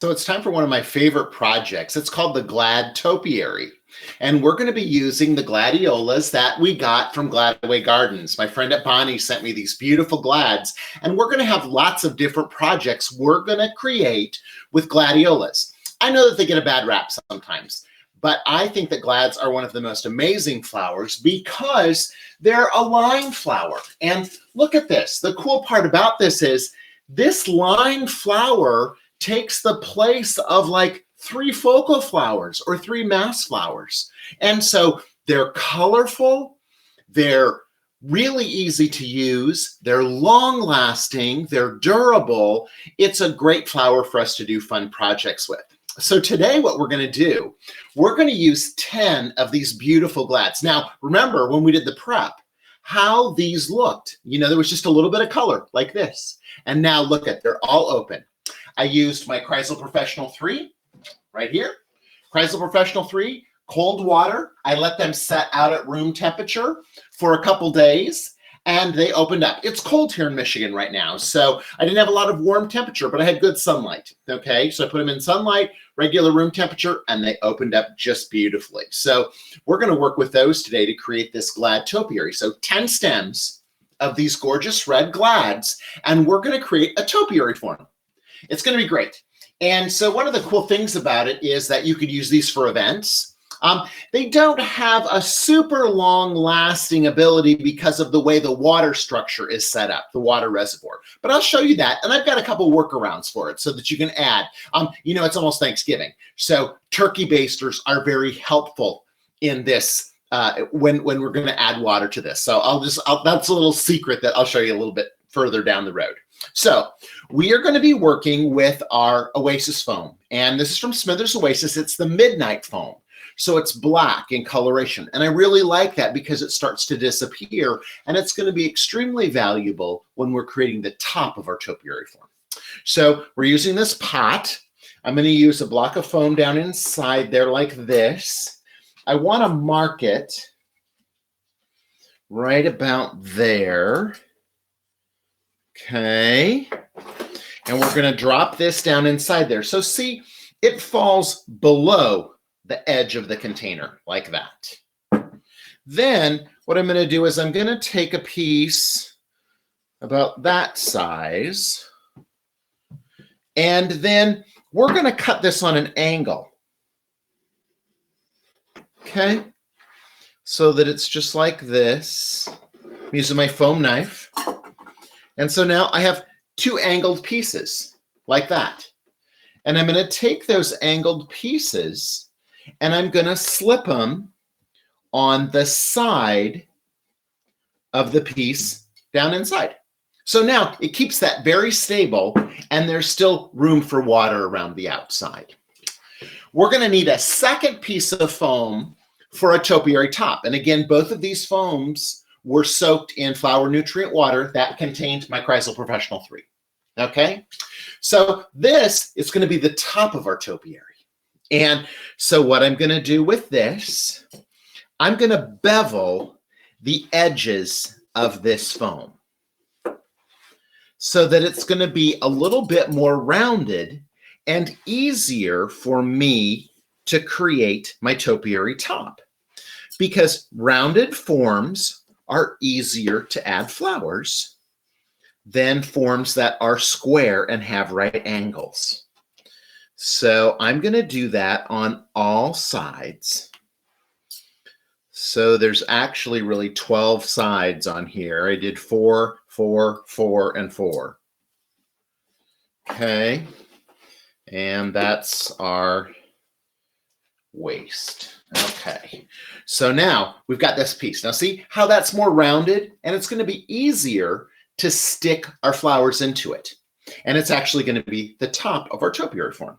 So it's time for one of my favorite projects. It's called the Glad Topiary. And we're going to be using the gladiolas that we got from Gladway Gardens. My friend at Bonnie sent me these beautiful glads, and we're going to have lots of different projects we're going to create with gladiolas. I know that they get a bad rap sometimes, but I think that glads are one of the most amazing flowers because they're a line flower. And look at this. The cool part about this is this line flower takes the place of like 3 focal flowers or 3 mass flowers. And so they're colorful, they're really easy to use, they're long lasting, they're durable. It's a great flower for us to do fun projects with. So today what we're going to do, we're going to use 10 of these beautiful glads. Now, remember when we did the prep, how these looked. You know, there was just a little bit of color like this. And now look at, they're all open. I used my Chrysler Professional 3 right here. Chrysler Professional 3, cold water. I let them set out at room temperature for a couple days and they opened up. It's cold here in Michigan right now, so I didn't have a lot of warm temperature, but I had good sunlight, okay? So I put them in sunlight, regular room temperature, and they opened up just beautifully. So we're gonna work with those today to create this glad topiary. So 10 stems of these gorgeous red glads, and we're gonna create a topiary form. It's going to be great. And so one of the cool things about it is that you could use these for events. They don't have a super long lasting ability because of the way the water structure is set up, the water reservoir. But I'll show you that. And I've got a couple workarounds for it so that you can add. You know, it's almost Thanksgiving. So turkey basters are very helpful in this when we're going to add water to this. So that's a little secret that I'll show you a little bit further down the road. So we are going to be working with our Oasis foam, and this is from Smithers Oasis. It's the Midnight foam. So it's black in coloration, and I really like that because it starts to disappear, and it's going to be extremely valuable when we're creating the top of our topiary form. So we're using this pot. I'm going to use a block of foam down inside there like this. I want to mark it right about there. Okay, and we're going to drop this down inside there. So see, it falls below the edge of the container like that. Then what I'm going to do is I'm going to take a piece about that size, and then we're going to cut this on an angle. Okay, so that it's just like this. I'm using my foam knife. And so now I have 2 angled pieces like that. And I'm going to take those angled pieces and I'm going to slip them on the side of the piece down inside. So now it keeps that very stable and there's still room for water around the outside. We're going to need a second piece of foam for a topiary top. And again, both of these foams were soaked in flower nutrient water that contained my Chrysler Professional 3. Okay, so this is going to be the top of our topiary. And so what I'm going to do with this, I'm going to bevel the edges of this foam so that it's going to be a little bit more rounded and easier for me to create my topiary top, because rounded forms are easier to add flowers than forms that are square and have right angles. So I'm going to do that on all sides. So there's actually really 12 sides on here. I did 4, 4, 4, and 4. Okay. And that's our waist. Okay, so now we've got this piece. Now see how that's more rounded, and it's going to be easier to stick our flowers into it. And it's actually going to be the top of our topiary form.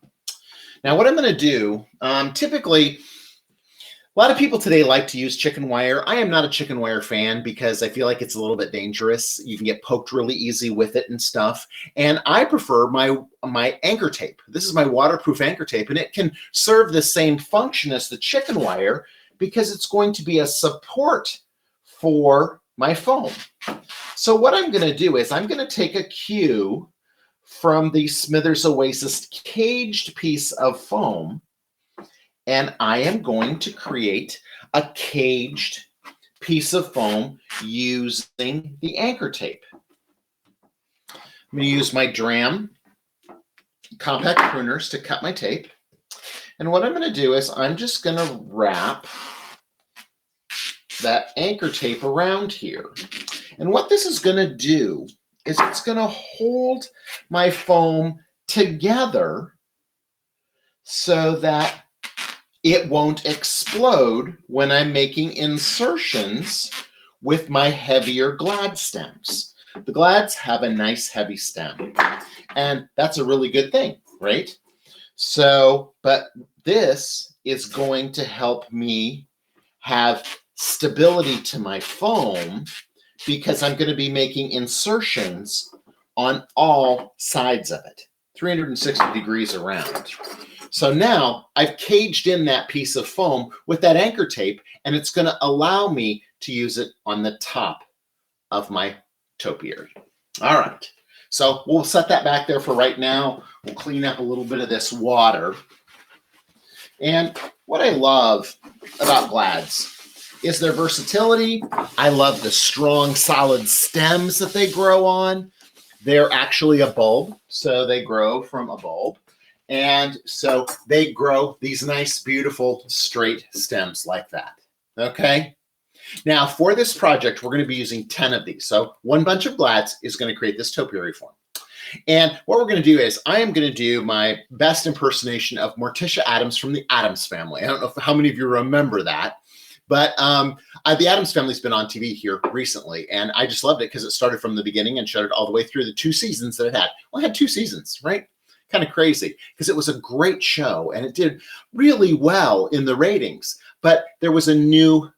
Now what I'm going to do, typically, a lot of people today like to use chicken wire. I am not a chicken wire fan because I feel like it's a little bit dangerous. You can get poked really easy with it and stuff. And I prefer my anchor tape. This is my waterproof anchor tape, and it can serve the same function as the chicken wire because it's going to be a support for my foam. So what I'm going to do is I'm going to take a cue from the Smithers Oasis caged piece of foam, and I am going to create a caged piece of foam using the anchor tape. I'm going to use my Dram compact pruners to cut my tape. And what I'm going to do is I'm just going to wrap that anchor tape around here. And what this is going to do is it's going to hold my foam together so that it won't explode when I'm making insertions with my heavier Glad stems. The Glads have a nice heavy stem, and that's a really good thing, right? So, but this is going to help me have stability to my foam because I'm going to be making insertions on all sides of it, 360 degrees around. So now I've caged in that piece of foam with that anchor tape, and it's going to allow me to use it on the top of my topiary. All right, so we'll set that back there for right now. We'll clean up a little bit of this water. And what I love about Glads is their versatility. I love the strong, solid stems that they grow on. They're actually a bulb, so they grow from a bulb. And so they grow these nice, beautiful, straight stems like that, okay? Now, for this project, we're going to be using 10 of these. So one bunch of Glads is going to create this topiary form. And what we're going to do is I am going to do my best impersonation of Morticia Addams from the Addams Family. I don't know how many of you remember that, but the Addams Family's been on TV here recently, and I just loved it because it started from the beginning and showed it all the way through the 2 seasons that it had. Well, it had 2 seasons, right? Kind of crazy because it was a great show and it did really well in the ratings. But there was a new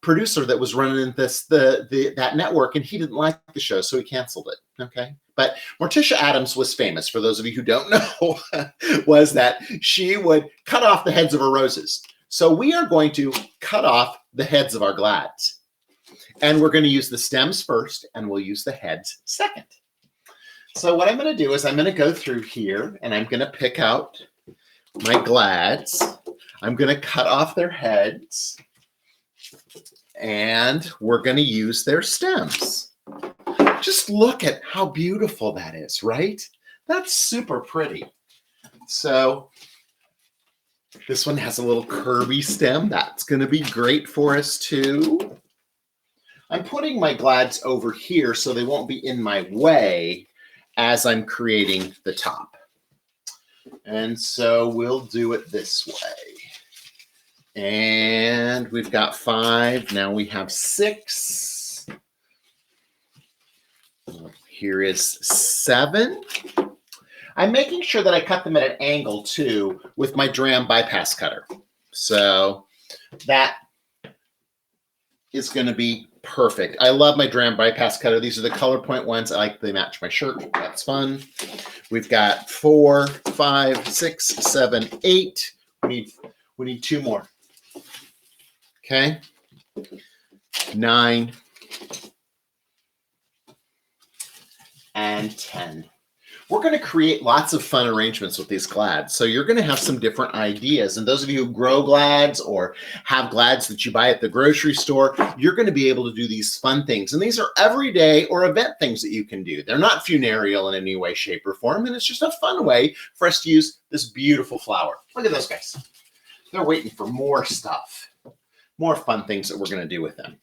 producer that was running that network, and he didn't like the show, so he canceled it. Okay, but Morticia Addams was famous, for those of you who don't know, was that she would cut off the heads of her roses. So we are going to cut off the heads of our Glads, and we're going to use the stems first, and we'll use the heads second. So what I'm going to do is I'm going to go through here, and I'm going to pick out my Glads. I'm going to cut off their heads, and we're going to use their stems. Just look at how beautiful that is, right? That's super pretty. So this one has a little curvy stem. That's going to be great for us too. I'm putting my Glads over here so they won't be in my way as I'm creating the top. And so we'll do it this way. And we've got 5. Now we have 6. Here is 7. I'm making sure that I cut them at an angle too with my Dram bypass cutter. So that is going to be perfect. I love my Dram bypass cutter. These are the color point ones. I like they match my shirt. That's fun. We've got 4, 5, 6, 7, 8. We need 2 more. Okay. 9 and 10. We're going to create lots of fun arrangements with these Glads. So you're going to have some different ideas. And those of you who grow Glads or have Glads that you buy at the grocery store, you're going to be able to do these fun things. And these are everyday or event things that you can do. They're not funereal in any way, shape, or form. And it's just a fun way for us to use this beautiful flower. Look at those guys. They're waiting for more stuff. More fun things that we're going to do with them.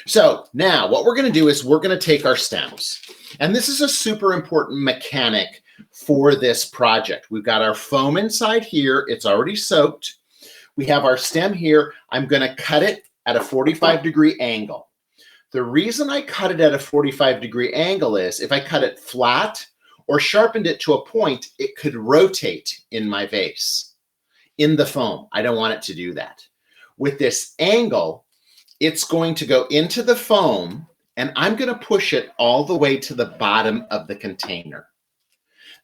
So now what we're going to do is we're going to take our stems. And this is a super important mechanic for this project. We've got our foam inside here. It's already soaked. We have our stem here. I'm going to cut it at a 45-degree angle. The reason I cut it at a 45-degree angle is if I cut it flat or sharpened it to a point, it could rotate in my vase, in the foam. I don't want it to do that. With this angle, it's going to go into the foam, and I'm going to push it all the way to the bottom of the container.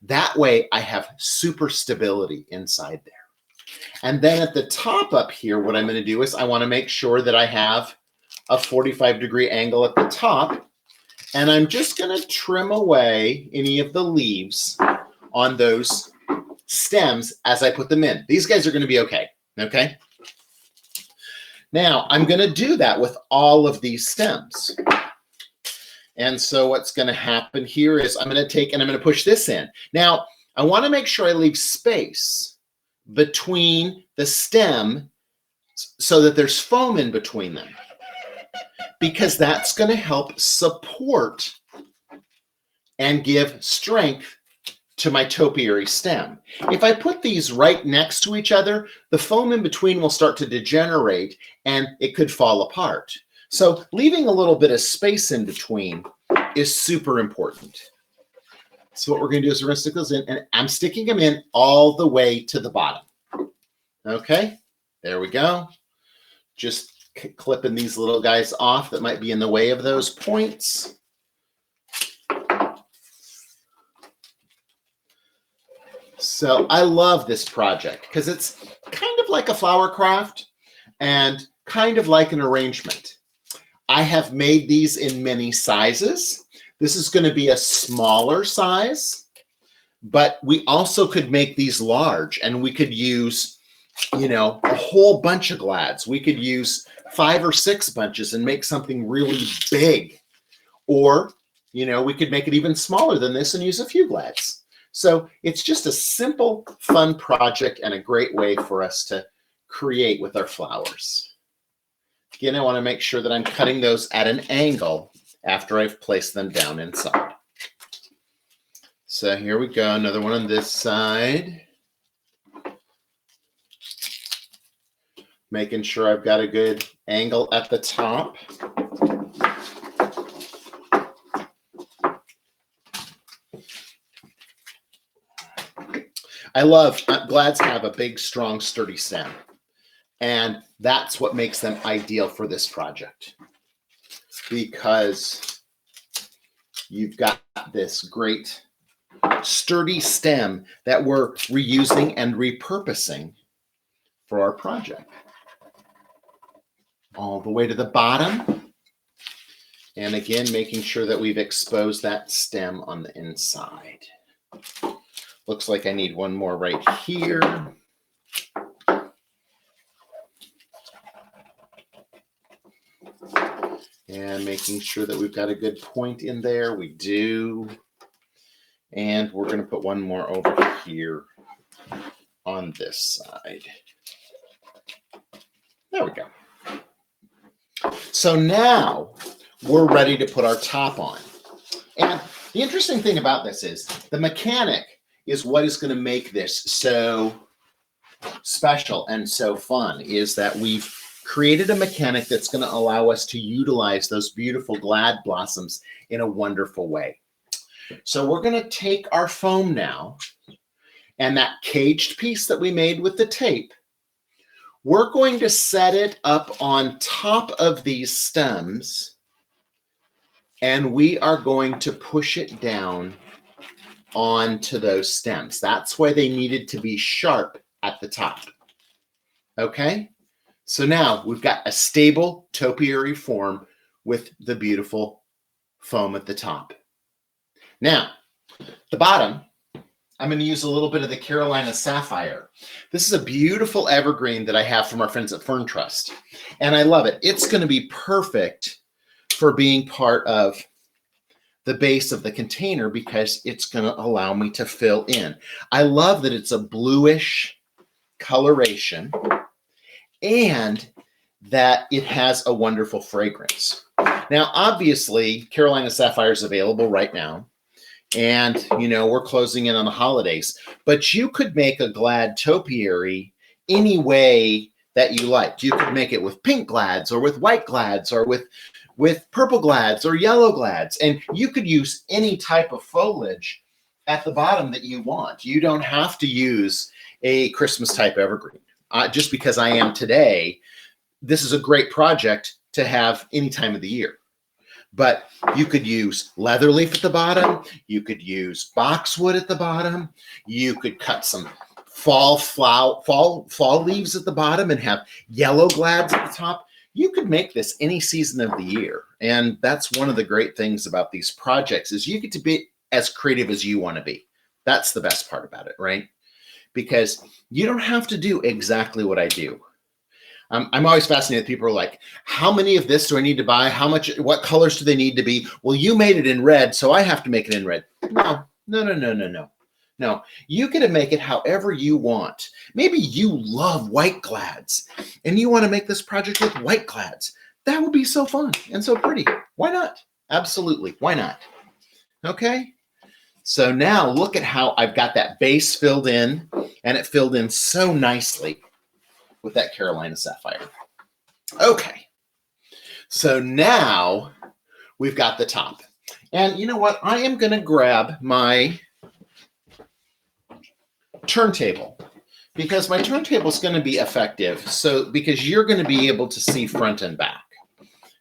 That way, I have super stability inside there. And then at the top up here, what I'm going to do is I want to make sure that I have a 45-degree angle at the top, and I'm just going to trim away any of the leaves on those stems as I put them in. These guys are going to be okay. Okay. Now I'm going to do that with all of these stems. And so what's going to happen here is I'm going to take and I'm going to push this in. Now I want to make sure I leave space between the stem so that there's foam in between them, because that's going to help support and give strength to my topiary stem. If I put these right next to each other, the foam in between will start to degenerate and it could fall apart. So leaving a little bit of space in between is super important. So what we're going to do is we're going to stick those in, and I'm sticking them in all the way to the bottom. Okay, there we go. Just clipping these little guys off that might be in the way of those points. So I love this project because it's kind of like a flower craft and kind of like an arrangement. I have made these in many sizes. This is going to be a smaller size, but we also could make these large, and we could use, you know, a whole bunch of glads. We could use 5 or 6 bunches and make something really big. Or, you know, we could make it even smaller than this and use a few glads. So it's just a simple, fun project and a great way for us to create with our flowers. Again, I want to make sure that I'm cutting those at an angle after I've placed them down inside. So here we go, another one on this side. Making sure I've got a good angle at the top. I love, glads have a big, strong, sturdy stem. And that's what makes them ideal for this project, because you've got this great sturdy stem that we're reusing and repurposing for our project. All the way to the bottom. And again, making sure that we've exposed that stem on the inside. Looks like I need one more right here. And making sure that we've got a good point in there. We do. And we're going to put one more over here on this side. There we go. So now we're ready to put our top on. And the interesting thing about this is the mechanic is what is going to make this so special and so fun, is that we've created a mechanic that's going to allow us to utilize those beautiful glad blossoms in a wonderful way. So we're going to take our foam now, and that caged piece that we made with the tape, we're going to set it up on top of these stems, and we are going to push it down onto those stems. That's why they needed to be sharp at the top. Okay? So now we've got a stable topiary form with the beautiful foam at the top. Now, the bottom, I'm going to use a little bit of the Carolina Sapphire. This is a beautiful evergreen that I have from our friends at Fern Trust, and I love it. It's going to be perfect for being part of the base of the container because it's going to allow me to fill in. I love that it's a bluish coloration and that it has a wonderful fragrance. Now, obviously, Carolina Sapphire is available right now. And, you know, we're closing in on the holidays, but you could make a glad topiary any way that you like. You could make it with pink glads or with white glads or with purple glads or yellow glads. And you could use any type of foliage at the bottom that you want. You don't have to use a Christmas type evergreen. Just because I am today, this is a great project to have any time of the year. But you could use leather leaf at the bottom. You could use boxwood at the bottom. You could cut some fall leaves at the bottom and have yellow glads at the top. You could make this any season of the year. And that's one of the great things about these projects is you get to be as creative as you want to be. That's the best part about it, right? Because you don't have to do exactly what I do. I'm always fascinated. People are like, how many of this do I need to buy? How much, what colors do they need to be? Well, you made it in red, so I have to make it in red. No, no, no, no, no, no. No, you get to make it however you want. Maybe you love white glads and you want to make this project with white glads. That would be so fun and so pretty. Why not? Absolutely. Why not? Okay. So now look at how I've got that base filled in, and it filled in so nicely with that Carolina Sapphire. Okay. So now we've got the top. And you know what? I am going to grab my turntable because my turntable is going to be effective. So because you're going to be able to see front and back.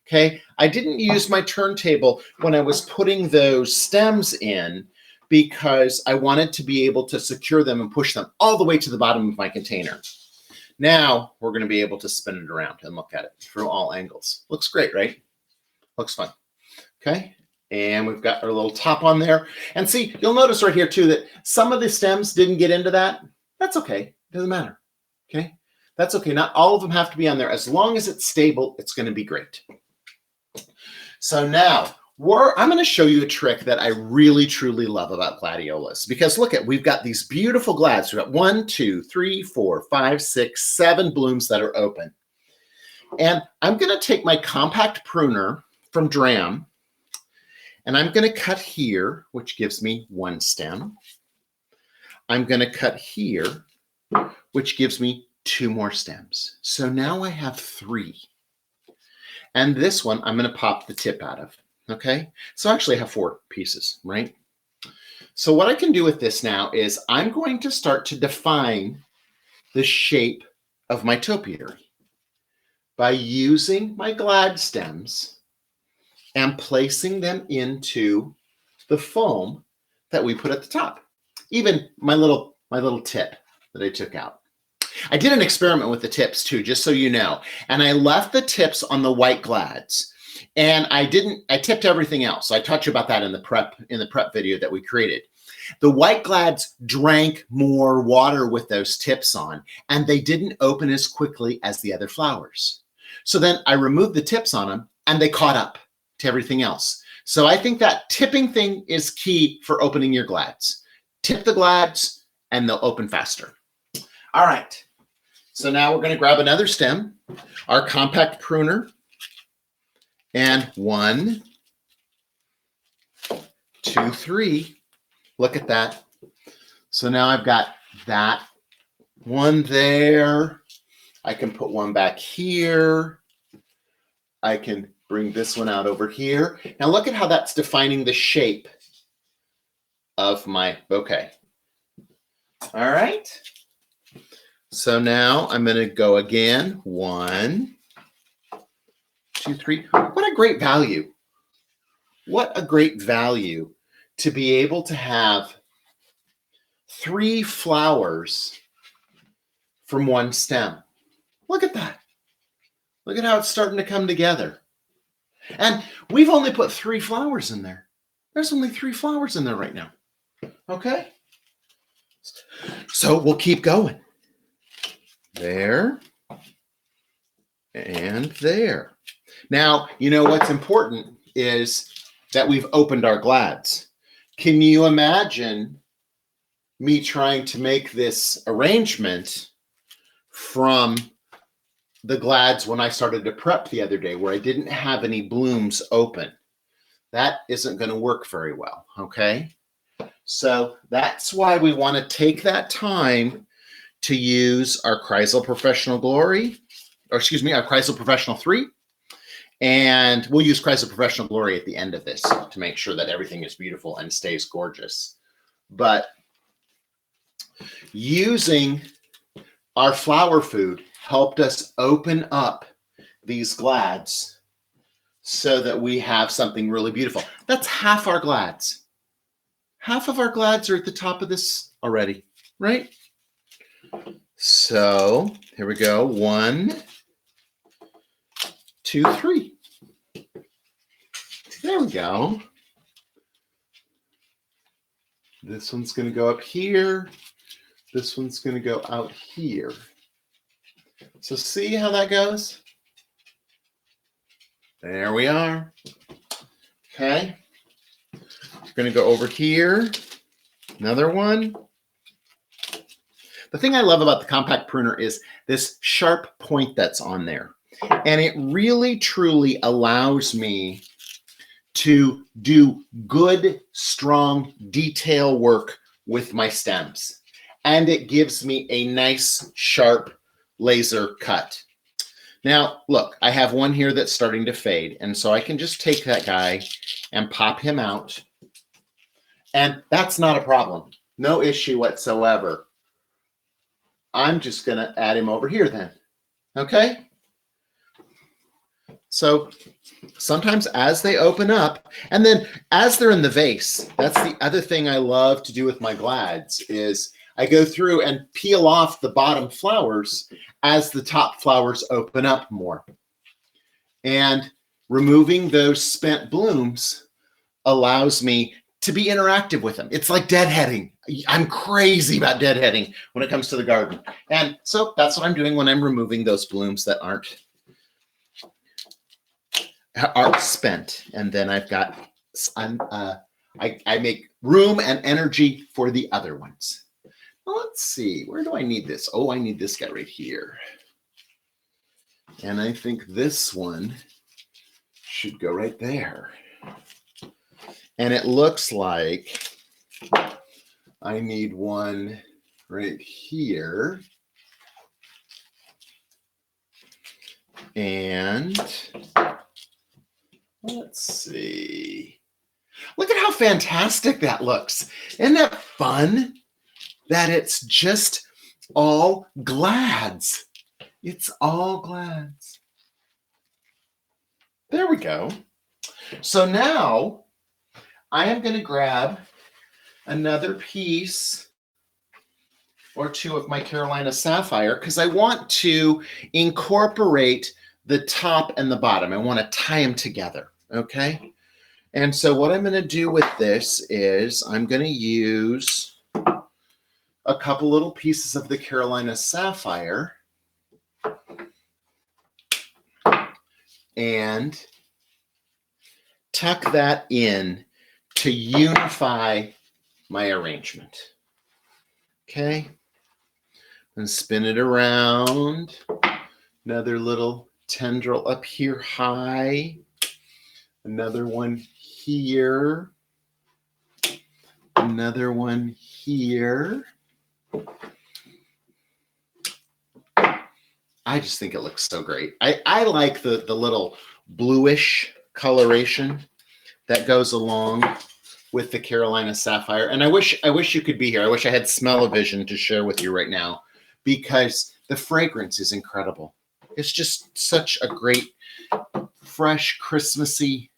Okay. I didn't use my turntable when I was putting those stems in because I wanted to be able to secure them and push them all the way to the bottom of my container. Now we're going to be able to spin it around and look at it from all angles. Looks great, right? Looks fun. Okay. And we've got our little top on there. And see, you'll notice right here too that some of the stems didn't get into that. That's okay. Doesn't matter. Okay. That's okay. Not all of them have to be on there. As long as it's stable, it's going to be great. So now I'm going to show you a trick that I really, truly love about gladiolus, because look at, we've got these beautiful glads. We've got 1, 2, 3, 4, 5, 6, 7 blooms that are open. And I'm going to take my compact pruner from Dram, and I'm going to cut here, which gives me 1 stem. I'm going to cut here, which gives me 2 more stems. So now I have 3. And this one, I'm going to pop the tip out of. Okay, so actually I have 4 pieces, right? So what I can do with this now is I'm going to start to define the shape of my topiary by using my glad stems and placing them into the foam that we put at the top. Even my little tip that I took out. I did an experiment with the tips too, just so you know, and I left the tips on the white glads. And I tipped everything else. So I talked to you about that in the prep video that we created. The white glads drank more water with those tips on, and they didn't open as quickly as the other flowers. So then I removed the tips on them, and they caught up to everything else. So I think that tipping thing is key for opening your glads. Tip the glads, and they'll open faster. All right. So now we're going to grab another stem, our compact pruner. And 1, 2, 3. Look at that. So now I've got that one there. I can put one back here. I can bring this one out over here. Now look at how that's defining the shape of my bouquet. All right. So now I'm going to go again. 1, 2, 3. What a great value. What a great value to be able to have 3 flowers from 1 stem. Look at that. Look at how it's starting to come together. And we've only put 3 flowers in there. There's only 3 flowers in there right now. Okay? So we'll keep going. There. And there. Now, you know what's important is that we've opened our glads. Can you imagine me trying to make this arrangement from the glads when I started to prep the other day where I didn't have any blooms open? That isn't going to work very well, okay? So that's why we want to take that time to use our Kreisel Professional Glory, or excuse me, our Kreisel Professional 3. And we'll use Kreisel Professional Glory at the end of this to make sure that everything is beautiful and stays gorgeous. But using our flower food helped us open up these glads so that we have something really beautiful. That's half our glads. Half of our glads are at the top of this already, right? So here we go. 1, 2, 3. There we go. This one's going to go up here. This one's going to go out here. So see how that goes? There we are. Okay. We're going to go over here. Another one. The thing I love about the compact pruner is this sharp point that's on there. And it really, truly allows me to do good, strong detail work with my stems. And it gives me a nice, sharp laser cut. Now, look, I have one here that's starting to fade. And so I can just take that guy and pop him out. And that's not a problem. No issue whatsoever. I'm just going to add him over here then. Okay? So sometimes as they open up, and then as they're in the vase, that's the other thing I love to do with my glads is I go through and peel off the bottom flowers as the top flowers open up more. And removing those spent blooms allows me to be interactive with them. It's like deadheading. I'm crazy about deadheading when it comes to the garden. And so that's what I'm doing when I'm removing those blooms that aren't spent. And then I've got, I make room and energy for the other ones. Let's see, where do I need this? Oh, I need this guy right here. And I think this one should go right there. And it looks like I need one right here. And let's see. Look at how fantastic that looks. Isn't that fun? That it's just all glads. It's all glads. There we go. So now I am going to grab another piece or two of my Carolina Sapphire because I want to incorporate the top and the bottom. I want to tie them together, okay? And so what I'm going to do with this is I'm going to use a couple little pieces of the Carolina Sapphire and tuck that in to unify my arrangement. Okay, and spin it around. Another little tendril up here high. Another one here. Another one here. I just think it looks so great. I like the little bluish coloration that goes along with the Carolina Sapphire. And I wish you could be here. I wish I had smell-o-vision to share with you right now because the fragrance is incredible. It's just such a great, fresh, Christmassy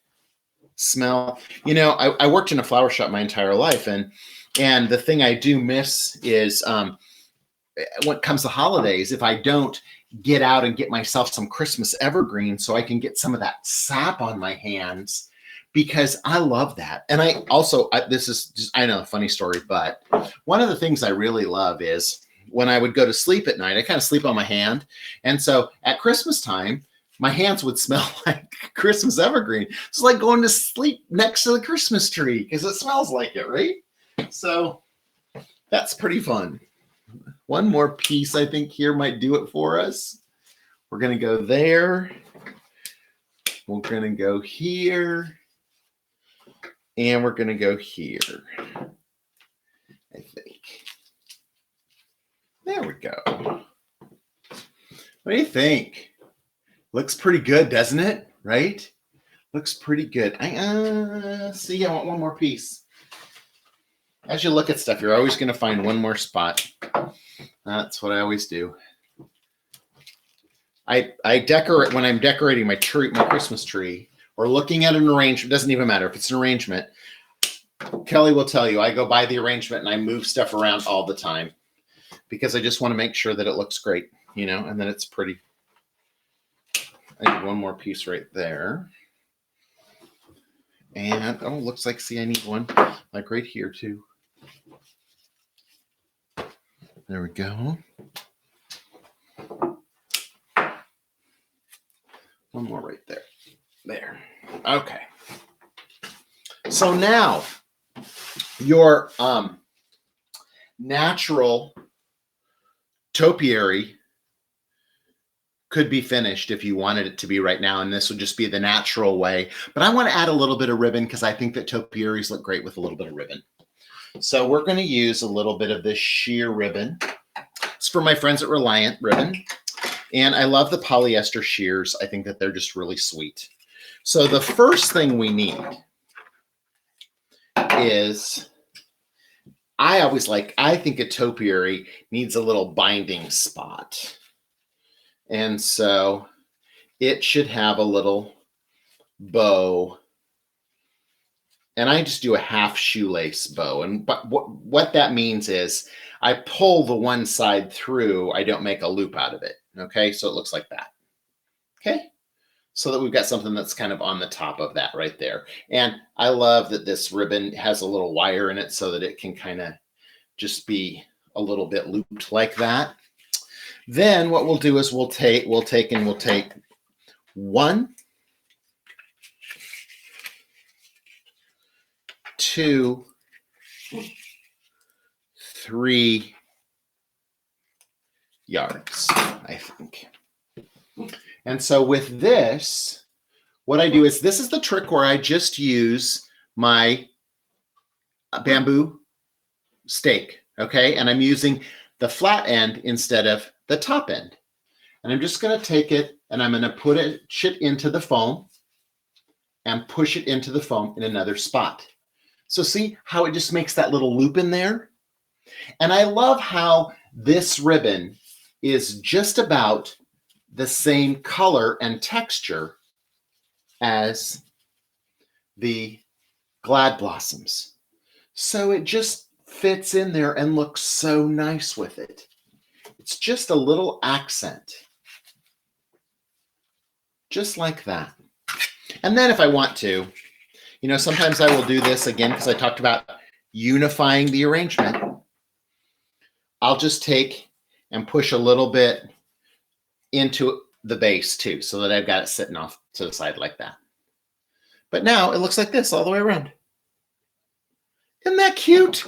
smell. You know, I worked in a flower shop my entire life, and the thing I do miss is when it comes to holidays, if I don't get out and get myself some Christmas evergreen so I can get some of that sap on my hands, because I love that. And I also, this is just, I know, a funny story, but one of the things I really love is when I would go to sleep at night, I kind of sleep on my hand. And so at Christmas time, my hands would smell like Christmas evergreen. It's like going to sleep next to the Christmas tree because it smells like it, right? So that's pretty fun. One more piece I think here might do it for us. We're going to go there. We're going to go here. And we're going to go here, I think. There we go. What do you think? Looks pretty good, doesn't it? Right? Looks pretty good. See, I want one more piece. As you look at stuff, you're always going to find one more spot. That's what I always do. I decorate when I'm decorating my tree, my Christmas tree, or looking at an arrangement. Doesn't even matter if it's an arrangement. Kelly will tell you I go by the arrangement and I move stuff around all the time because I just want to make sure that it looks great, you know, and that it's pretty. I need one more piece right there. And, oh, looks like, see, I need one like right here too. There we go. One more right there. There. Okay. So now your natural topiary could be finished if you wanted it to be right now, and this would just be the natural way. But I want to add a little bit of ribbon because I think that topiaries look great with a little bit of ribbon. So we're going to use a little bit of this sheer ribbon. It's for my friends at Reliant Ribbon. And I love the polyester shears. I think that they're just really sweet. So the first thing we need is, I think a topiary needs a little binding spot. And so it should have a little bow. And I just do a half shoelace bow. And but what that means is I pull the one side through. I don't make a loop out of it. Okay, so it looks like that. Okay, so that we've got something that's kind of on the top of that right there. And I love that this ribbon has a little wire in it so that it can kind of just be a little bit looped like that. Then what we'll do is we'll take 1, 2, 3 yards, I think. And so with this, what I do is, this is the trick where I just use my bamboo stake, okay? And I'm using the flat end instead of the top end. And I'm just going to take it and I'm going to put it into the foam and push it into the foam in another spot. So see how it just makes that little loop in there? And I love how this ribbon is just about the same color and texture as the glad blossoms. So it just fits in there and looks so nice with it. It's just a little accent. Just like that. And then if I want to, you know, sometimes I will do this again because I talked about unifying the arrangement. I'll just take and push a little bit into the base too, so that I've got it sitting off to the side like that. But now it looks like this all the way around. Isn't that cute?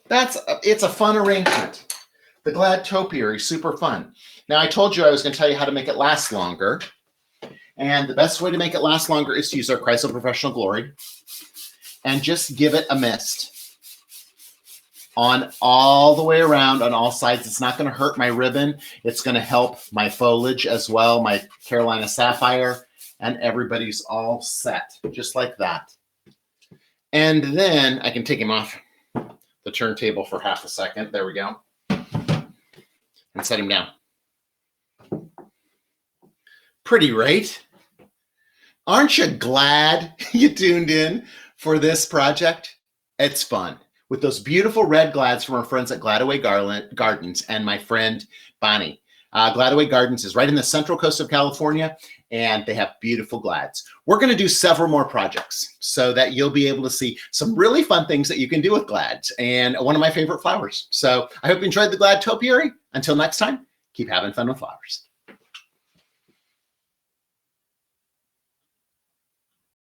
It's a fun arrangement. The Glad Topiary, super fun. Now I told you I was going to tell you how to make it last longer. And the best way to make it last longer is to use our Chrysler Professional Glory and just give it a mist on all the way around on all sides. It's not going to hurt my ribbon. It's going to help my foliage as well, my Carolina Sapphire, and everybody's all set just like that. And then I can take him off the turntable for half a second. There we go. And set him down. Pretty, right? Aren't you glad you tuned in for this project? It's fun. With those beautiful red glads from our friends at Gladaway Gardens and my friend Bonnie. Gladaway Gardens is right in the central coast of California, and they have beautiful glads. We're going to do several more projects so that you'll be able to see some really fun things that you can do with glads and one of my favorite flowers. So I hope you enjoyed the Glad Topiary. Until next time, keep having fun with flowers.